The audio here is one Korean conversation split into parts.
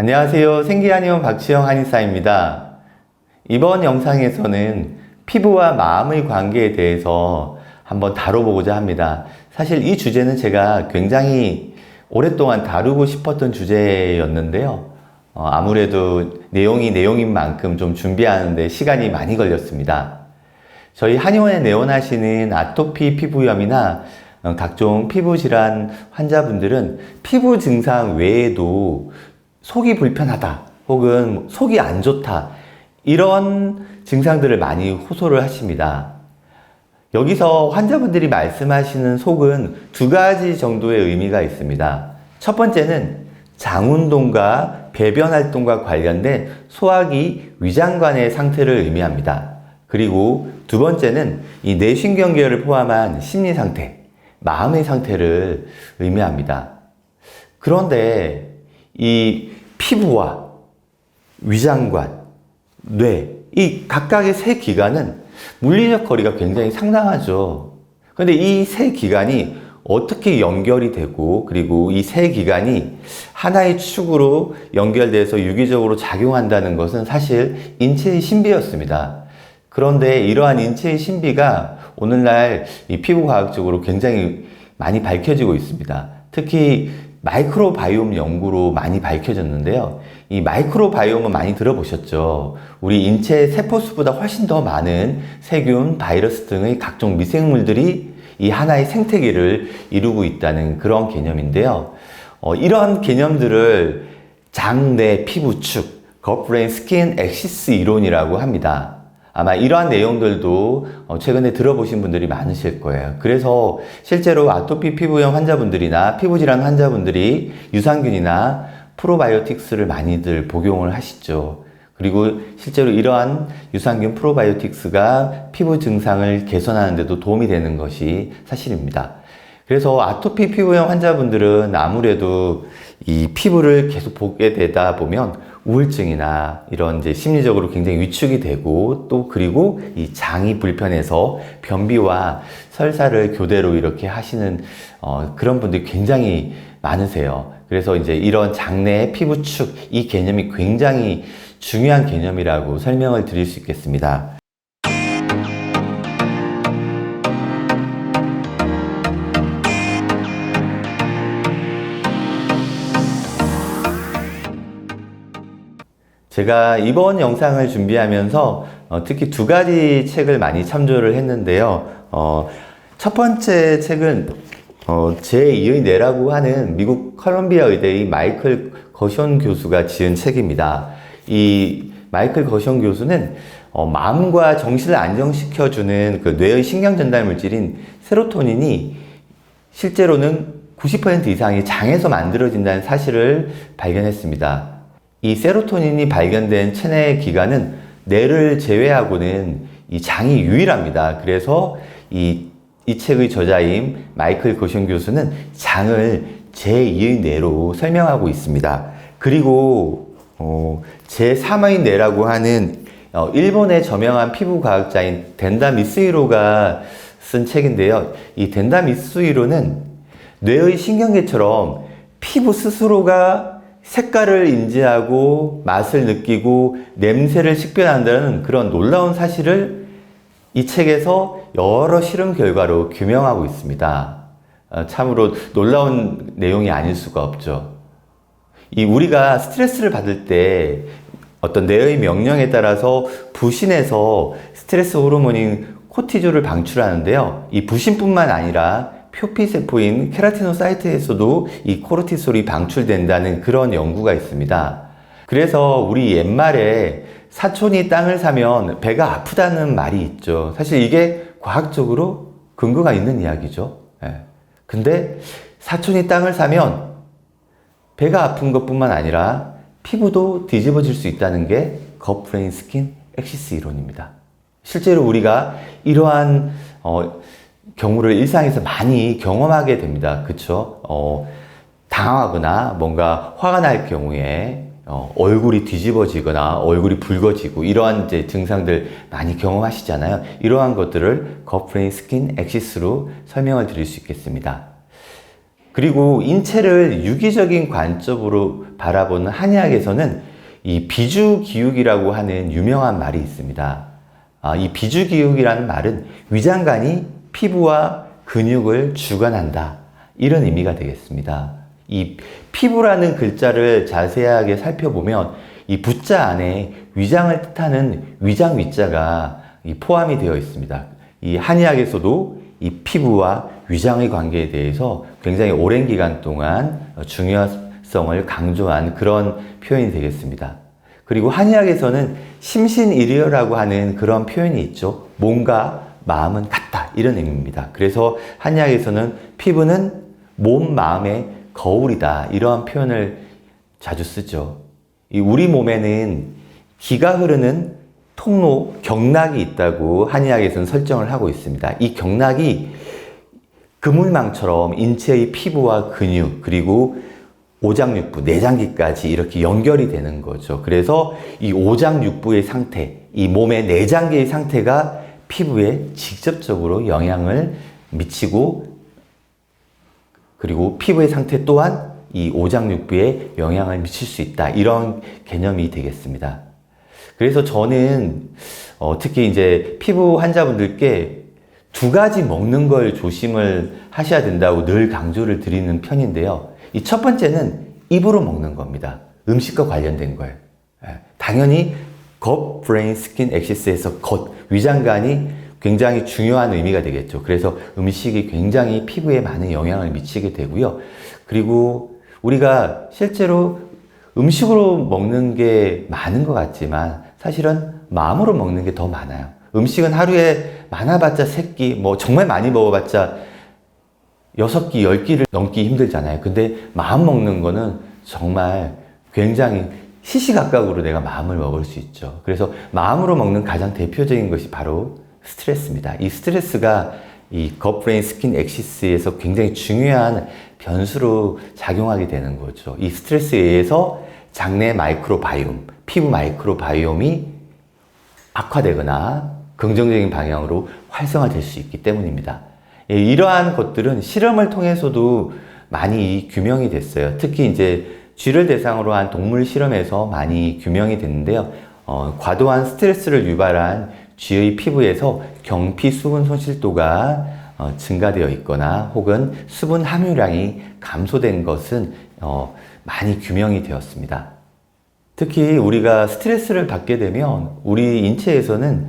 안녕하세요. 생기한의원 박지영 한의사입니다. 이번 영상에서는 피부와 마음의 관계에 대해서 한번 다뤄보고자 합니다. 사실 이 주제는 제가 굉장히 오랫동안 다루고 싶었던 주제였는데요. 아무래도 내용이 내용인 만큼 좀 준비하는데 시간이 많이 걸렸습니다. 저희 한의원에 내원하시는 아토피 피부염이나 각종 피부질환 환자분들은 피부 증상 외에도 속이 불편하다 혹은 속이 안 좋다 이런 증상들을 많이 호소를 하십니다. 여기서 환자분들이 말씀하시는 속은 두 가지 정도의 의미가 있습니다. 첫 번째는 장운동과 배변 활동과 관련된 소화기 위장관의 상태를 의미합니다. 그리고 두 번째는 이 뇌신경계를 포함한 심리 상태, 마음의 상태를 의미합니다. 그런데 이 피부와 위장관, 뇌, 이 각각의 세 기관은 물리적 거리가 굉장히 상당하죠. 그런데 이 세 기관이 어떻게 연결이 되고 그리고 이 세 기관이 하나의 축으로 연결돼서 유기적으로 작용한다는 것은 사실 인체의 신비였습니다. 그런데 이러한 인체의 신비가 오늘날 이 피부과학적으로 굉장히 많이 밝혀지고 있습니다. 특히 마이크로바이옴 연구로 많이 밝혀졌는데요. 이 마이크로바이옴은 많이 들어보셨죠? 우리 인체 세포수보다 훨씬 더 많은 세균, 바이러스 등의 각종 미생물들이 이 하나의 생태계를 이루고 있다는 그런 개념인데요. 이러한 개념들을 장내 피부축, gut brain skin axis 이론이라고 합니다. 아마 이러한 내용들도 최근에 들어보신 분들이 많으실 거예요. 그래서 실제로 아토피 피부염 환자분들이나 피부질환 환자분들이 유산균이나 프로바이오틱스를 많이들 복용을 하시죠. 그리고 실제로 이러한 유산균 프로바이오틱스가 피부 증상을 개선하는 데도 도움이 되는 것이 사실입니다. 그래서 아토피 피부염 환자분들은 아무래도 이 피부를 계속 보게 되다 보면 우울증이나 이런 이제 심리적으로 굉장히 위축이 되고 또 그리고 이 장이 불편해서 변비와 설사를 교대로 이렇게 하시는 그런 분들이 굉장히 많으세요. 그래서 이제 이런 장내 피부축 이 개념이 굉장히 중요한 개념이라고 설명을 드릴 수 있겠습니다. 제가 이번 영상을 준비하면서 특히 두 가지 책을 많이 참조를 했는데요. 첫 번째 책은 제2의 뇌라고 하는 미국 컬럼비아 의대의 마이클 거션 교수가 지은 책입니다. 이 마이클 거션 교수는 마음과 정신을 안정시켜주는 그 뇌의 신경 전달 물질인 세로토닌이 실제로는 90% 이상이 장에서 만들어진다는 사실을 발견했습니다. 이 세로토닌이 발견된 체내 기관은 뇌를 제외하고는 이 장이 유일합니다. 그래서 이 책의 저자인 마이클 거션 교수는 장을 제2의 뇌로 설명하고 있습니다. 그리고 제3의 뇌라고 하는 일본의 저명한 피부과학자인 덴다 미쓰히로가 쓴 책인데요. 이 덴다 미쓰히로는 뇌의 신경계처럼 피부 스스로가 색깔을 인지하고 맛을 느끼고 냄새를 식별한다는 그런 놀라운 사실을 이 책에서 여러 실험 결과로 규명하고 있습니다. 참으로 놀라운 내용이 아닐 수가 없죠. 우리가 스트레스를 받을 때 어떤 뇌의 명령에 따라서 부신해서 스트레스 호르몬인 코티졸을 방출하는데요. 이 부신뿐만 아니라 표피세포인 케라티노사이트에서도 이 코르티솔이 방출된다는 그런 연구가 있습니다. 그래서 우리 옛말에 사촌이 땅을 사면 배가 아프다는 말이 있죠. 사실 이게 과학적으로 근거가 있는 이야기죠. 근데 사촌이 땅을 사면 배가 아픈 것뿐만 아니라 피부도 뒤집어질 수 있다는 게 gut brain skin axis 이론입니다. 실제로 우리가 이러한 경우를 일상에서 많이 경험하게 됩니다. 그쵸? 당황하거나 뭔가 화가 날 경우에 얼굴이 뒤집어지거나 얼굴이 붉어지고 이러한 이제 증상들 많이 경험하시잖아요. 이러한 것들을 gut brain skin axis로 설명을 드릴 수 있겠습니다. 그리고 인체를 유기적인 관점으로 바라보는 한의학에서는 이 비주기육이라고 하는 유명한 말이 있습니다. 이 비주기육이라는 말은 위장관이 피부와 근육을 주관한다. 이런 의미가 되겠습니다. 이 피부라는 글자를 자세하게 살펴보면 이 부자 안에 위장을 뜻하는 위장 위자가 포함이 되어 있습니다. 이 한의학에서도 이 피부와 위장의 관계에 대해서 굉장히 오랜 기간 동안 중요성을 강조한 그런 표현이 되겠습니다. 그리고 한의학에서는 심신일여라고 하는 그런 표현이 있죠. 몸과 마음은 같다. 이런 의미입니다. 그래서 한의학에서는 피부는 몸, 마음의 거울이다. 이러한 표현을 자주 쓰죠. 우리 몸에는 기가 흐르는 통로, 경락이 있다고 한의학에서는 설정을 하고 있습니다. 이 경락이 그물망처럼 인체의 피부와 근육, 그리고 오장육부, 내장기까지 이렇게 연결이 되는 거죠. 그래서 이 오장육부의 상태, 이 몸의 내장기의 상태가 피부에 직접적으로 영향을 미치고, 그리고 피부의 상태 또한 이 오장육부에 영향을 미칠 수 있다. 이런 개념이 되겠습니다. 그래서 저는 특히 이제 피부 환자분들께 두 가지 먹는 걸 조심을 하셔야 된다고 늘 강조를 드리는 편인데요. 이 첫 번째는 입으로 먹는 겁니다. 음식과 관련된 거예요. 당연히 gut, brain, skin, axis에서 gut, 위장관이 굉장히 중요한 의미가 되겠죠. 그래서 음식이 굉장히 피부에 많은 영향을 미치게 되고요. 그리고 우리가 실제로 음식으로 먹는 게 많은 것 같지만 사실은 마음으로 먹는 게 더 많아요. 음식은 하루에 많아봤자 3끼, 뭐 정말 많이 먹어봤자 6끼, 10끼를 넘기 힘들잖아요. 근데 마음 먹는 거는 정말 굉장히 시시각각으로 내가 마음을 먹을 수 있죠. 그래서 마음으로 먹는 가장 대표적인 것이 바로 스트레스입니다. 이 스트레스가 이 gut, brain, skin, axis에서 굉장히 중요한 변수로 작용하게 되는 거죠. 이 스트레스에 의해서 장내 마이크로바이옴, 피부 마이크로바이옴이 악화되거나 긍정적인 방향으로 활성화될 수 있기 때문입니다. 이러한 것들은 실험을 통해서도 많이 규명이 됐어요. 특히 이제 쥐를 대상으로 한 동물 실험에서 많이 규명이 됐는데요. 과도한 스트레스를 유발한 쥐의 피부에서 경피 수분 손실도가 증가되어 있거나 혹은 수분 함유량이 감소된 것은 많이 규명이 되었습니다. 특히 우리가 스트레스를 받게 되면 우리 인체에서는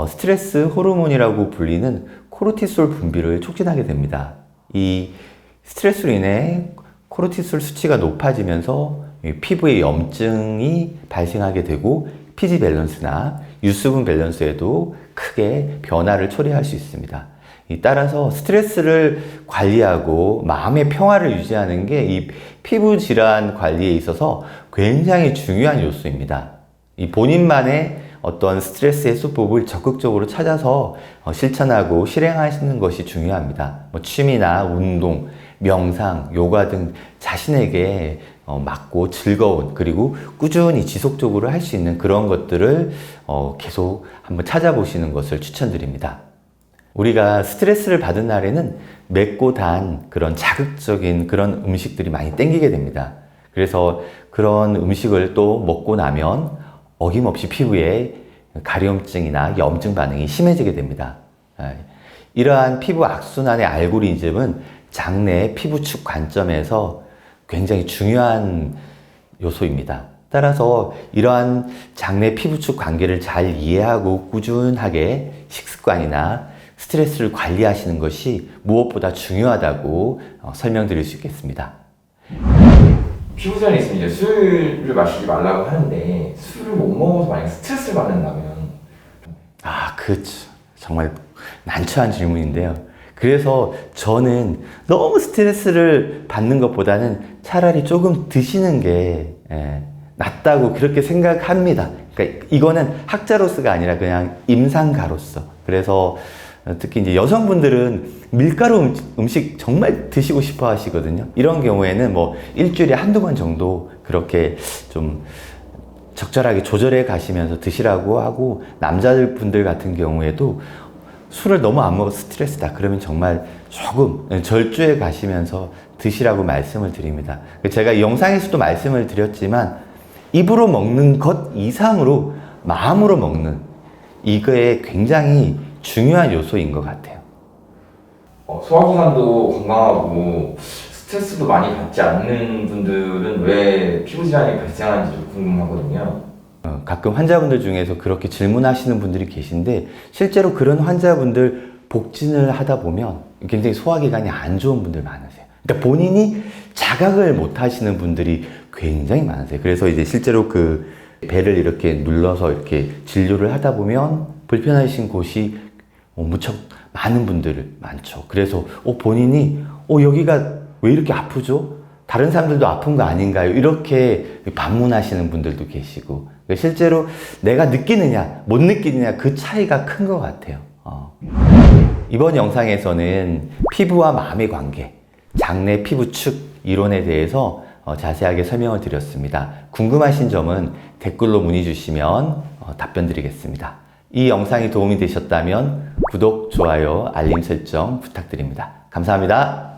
스트레스 호르몬이라고 불리는 코르티솔 분비를 촉진하게 됩니다. 이 스트레스로 인해 코르티솔 수치가 높아지면서 피부에 염증이 발생하게 되고 피지 밸런스나 유수분 밸런스에도 크게 변화를 초래할 수 있습니다. 따라서 스트레스를 관리하고 마음의 평화를 유지하는 게 이 피부 질환 관리에 있어서 굉장히 중요한 요소입니다. 이 본인만의 어떤 스트레스 해소법을 적극적으로 찾아서 실천하고 실행하시는 것이 중요합니다. 뭐 취미나 운동, 명상, 요가 등 자신에게 맞고 즐거운 그리고 꾸준히 지속적으로 할 수 있는 그런 것들을 계속 한번 찾아보시는 것을 추천드립니다. 우리가 스트레스를 받은 날에는 맵고 단 그런 자극적인 그런 음식들이 많이 땡기게 됩니다. 그래서 그런 음식을 또 먹고 나면 어김없이 피부에 가려움증이나 염증 반응이 심해지게 됩니다. 이러한 피부 악순환의 알고리즘은 장내 피부축 관점에서 굉장히 중요한 요소입니다. 따라서 이러한 장내 피부축 관계를 잘 이해하고 꾸준하게 식습관이나 스트레스를 관리하시는 것이 무엇보다 중요하다고 설명드릴 수 있겠습니다. 피부장이 있으면 이제 술을 마시지 말라고 하는데 술을 못 먹어서 만약 스트레스를 받는다면 그렇죠. 정말 난처한 질문인데요. 그래서 저는 너무 스트레스를 받는 것보다는 차라리 조금 드시는 게 낫다고 그렇게 생각합니다. 그러니까 이거는 학자로서가 아니라 그냥 임상가로서. 그래서 특히 이제 여성분들은 밀가루 음식 정말 드시고 싶어 하시거든요. 이런 경우에는 뭐 일주일에 한두 번 정도 그렇게 좀 적절하게 조절해 가시면서 드시라고 하고, 남자분들 같은 경우에도 술을 너무 안 먹어 스트레스다 그러면 정말 조금 절주해 가시면서 드시라고 말씀을 드립니다. 제가 이 영상에서도 말씀을 드렸지만 입으로 먹는 것 이상으로 마음으로 먹는 이거에 굉장히 중요한 요소인 것 같아요. 소화기관도 건강하고 스트레스도 많이 받지 않는 분들은 왜 피부 질환이 발생하는지 좀 궁금하거든요. 가끔 환자분들 중에서 그렇게 질문하시는 분들이 계신데 실제로 그런 환자분들 복진을 하다 보면 굉장히 소화기관이 안 좋은 분들 많으세요. 그러니까 본인이 자각을 못 하시는 분들이 굉장히 많으세요. 그래서 이제 실제로 그 배를 이렇게 눌러서 이렇게 진료를 하다 보면 불편하신 곳이 무척 많은 분들 많죠. 그래서 본인이 여기가 왜 이렇게 아프죠? 다른 사람들도 아픈 거 아닌가요? 이렇게 반문하시는 분들도 계시고 실제로 내가 느끼느냐 못 느끼느냐 그 차이가 큰 것 같아요. 이번 영상에서는 피부와 마음의 관계, 장내 피부축 이론에 대해서 자세하게 설명을 드렸습니다. 궁금하신 점은 댓글로 문의 주시면 답변 드리겠습니다. 이 영상이 도움이 되셨다면 구독, 좋아요, 알림 설정 부탁드립니다. 감사합니다.